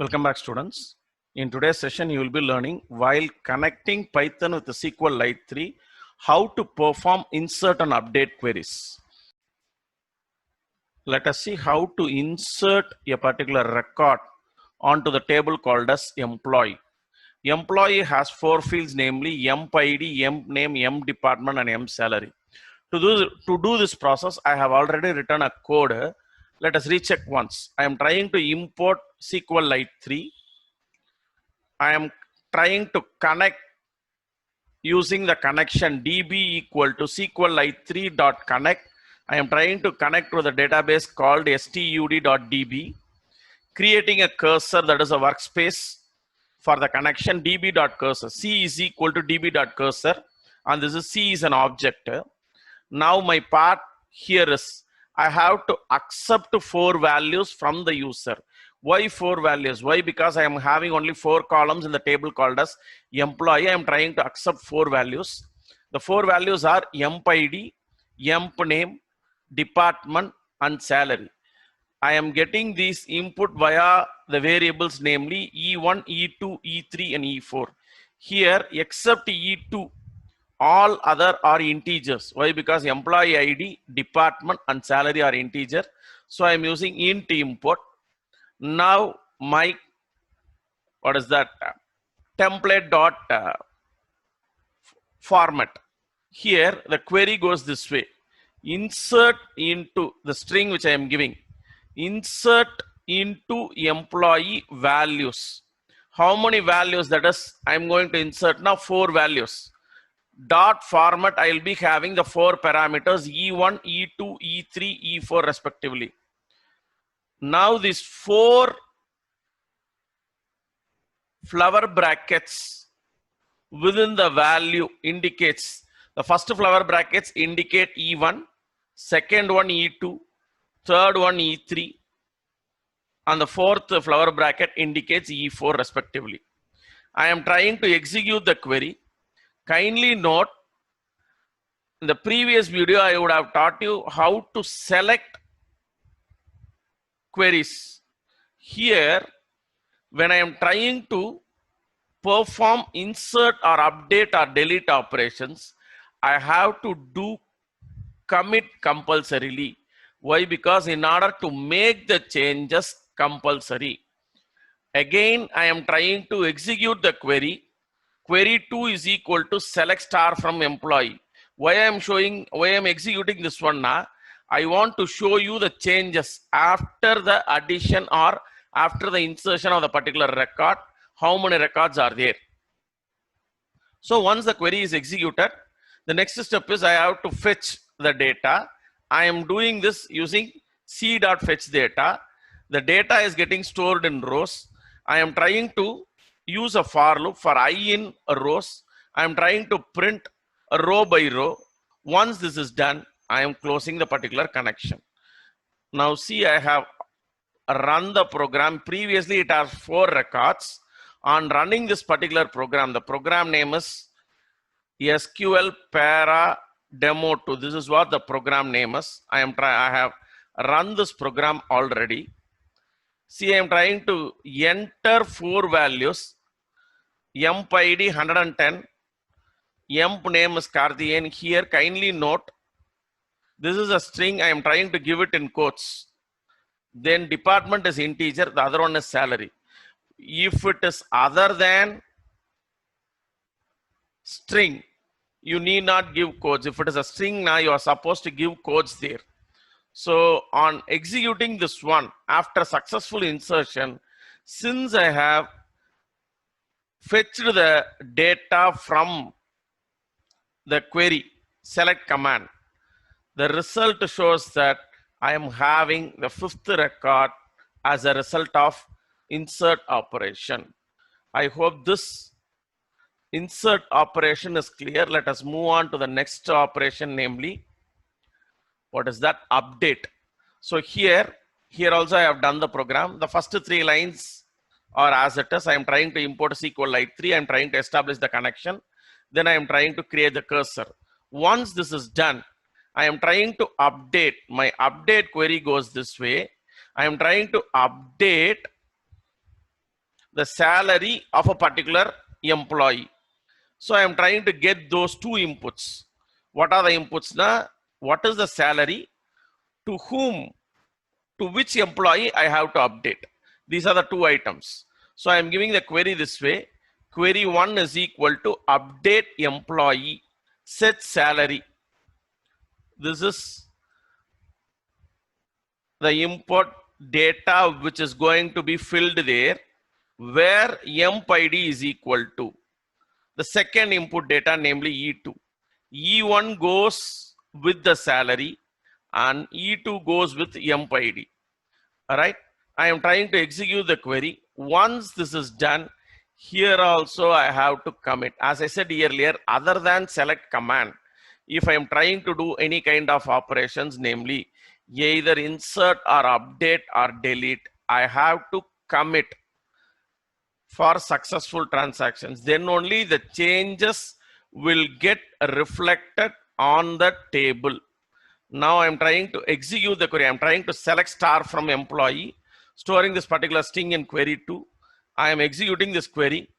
Welcome back, students. In today's session, you will be learning while connecting Python with the SQLite 3, how to perform insert and update queries. Let us see how to insert a particular record onto the table called as employee. Employee has four fields, namely emp ID, emp name, emp department, and emp salary. To do this process, I have already written a code. Let us recheck once. I am trying to import SQLite 3. I am trying to connect using the connection db equal to SQLite3.connect. I am trying to connect to the database called stud.db, creating a cursor, that is a workspace for the connection db.cursor. C is equal to db.cursor, and this is C is an object. Now my part here is I have to accept four values from the user. Why four values? Why? Because I am having only four columns in the table called as employee. I am trying to accept four values. The four values are emp ID, emp name, department, and salary. I am getting these input via the variables, namely E1, E2, E3, and E4. Here, except E2, all other are integers. Why? Because employee ID, department, and salary are integer. So I am using int import. Now my, what is that, template dot format. Here the query goes this way: insert into the string which I am giving, insert into employee values. How many values? That is, I am going to insert now four values. Dot format, I will be having the four parameters E1, E2, E3, E4 respectively. Now these four flower brackets within the value indicates, the first flower brackets indicate E1, second one E2, third one E3, and the fourth flower bracket indicates E4 respectively. I am trying to execute the query. Kindly note, in the previous video I would have taught you how to select queries. Here, when I am trying to perform insert or update or delete operations, I have to do commit compulsorily. Why? Because in order to make the changes compulsory. Again, I am trying to execute the query. Query 2 is equal to select star from employee. Why I am executing this one now? I want to show you the changes after the addition or after the insertion of the particular record. How many records are there? So once the query is executed, the next step is I have to fetch the data. I am doing this using c.fetchData. The data is getting stored in rows. I am trying to use a for loop for I in rows. I am trying to print a row by row. Once this is done, I am closing the particular connection. Now see, I have run the program. Previously it has four records. On running this particular program, the program name is SQL Para Demo 2. This is what the program name is. I have run this program already. See, I am trying to enter four values. Emp ID 110. Emp name is Karthikeyan. Here, kindly note, this is a string. I am trying to give it in quotes. Then department is integer. The other one is salary. If it is other than string, you need not give quotes. If it is a string, now you are supposed to give quotes there. So on executing this one, after successful insertion, since I have fetched the data from the query select command, the result shows that I am having the fifth record as a result of insert operation. I hope this insert operation is clear. Let us move on to the next operation, namely, what is that? Update. So here also I have done the program. The first three lines are as it is. I am trying to import SQLite 3. I am trying to establish the connection. Then I am trying to create the cursor. Once this is done, I am trying to update. My update query goes this way. I am trying to update the salary of a particular employee. So I am trying to get those two inputs. What are the inputs now? What is the salary? To whom? To which employee I have to update? These are the two items. So I am giving the query this way. Query 1 is equal to update employee, set salary. This is the input data which is going to be filled there, where emp ID is equal to the second input data, namely E2. E1 goes with the salary and E2 goes with emp ID. All right. I am trying to execute the query. Once this is done, here also I have to commit. As I said earlier, other than select command, if I am trying to do any kind of operations, namely either insert or update or delete, I have to commit for successful transactions. Then only the changes will get reflected on the table. Now I'm trying to execute the query. I'm trying to select star from employee, storing this particular string in query 2. I am executing this query.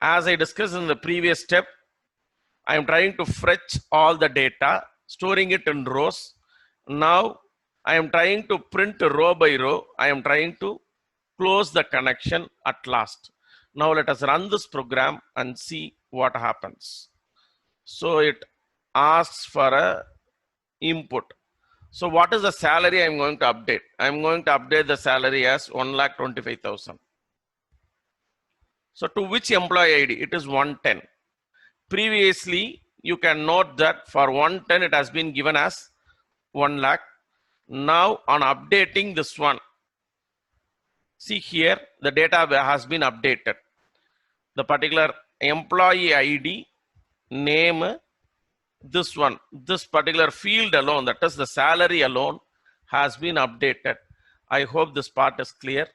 As I discussed in the previous step, I am trying to fetch all the data, storing it in rows. Now I am trying to print row by row. I am trying to close the connection at last. Now let us run this program and see what happens. So it asks for a input. So what is the salary I'm going to update? I'm going to update the salary as 1,25,000. So to which employee ID? It is 110. Previously, you can note that for 110, it has been given as 1 lakh. Now on updating this one, see here, the data has been updated. The particular employee ID, name, this one, this particular field alone, that is the salary alone, has been updated. I hope this part is clear.